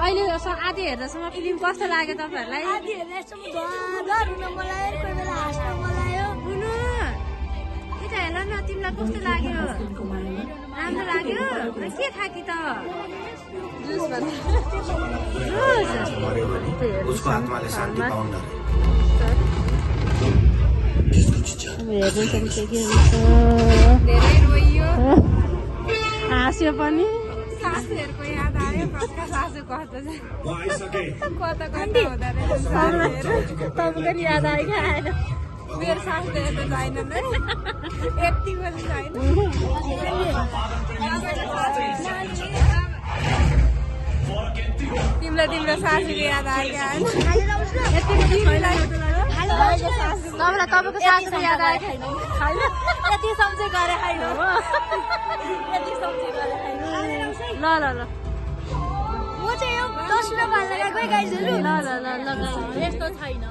अहिले आधी हेर्दासम्म फिल्म कस्तो लाग्यो तपाईँहरूलाई? आधी हेर्दासम्म धर हुन मलाई कोही बेला हाँस्न मलाई बुनु यता हेर न तिमीलाई कस्तो लाग्यो? राम्रो लाग्यो? के खाकी त? जुस भन्दा उसको आत्माले शान्ति पाउन धेरै रोइयो हाँस्यो पनि सासूहरूको याद आयो कसका सासू कस्तो छ कता कता हुँदो रहेछ तपाईँको नि याद आयो क्या आएन मेरो सासू त यता छैन यति पनि छैन तिमीलाई तिम्रो सासूको याद आयो क्या तपाईँलाई तपाईँको सासूको याद आयो छैन यति सम्झे गरे खाइनु यति सम्झे गरे खाइनु ल ल ल म चाहिँ यो 10 रुपियाँ लगाएकै गाइजहरु ल ल ल ल यस्तो छैन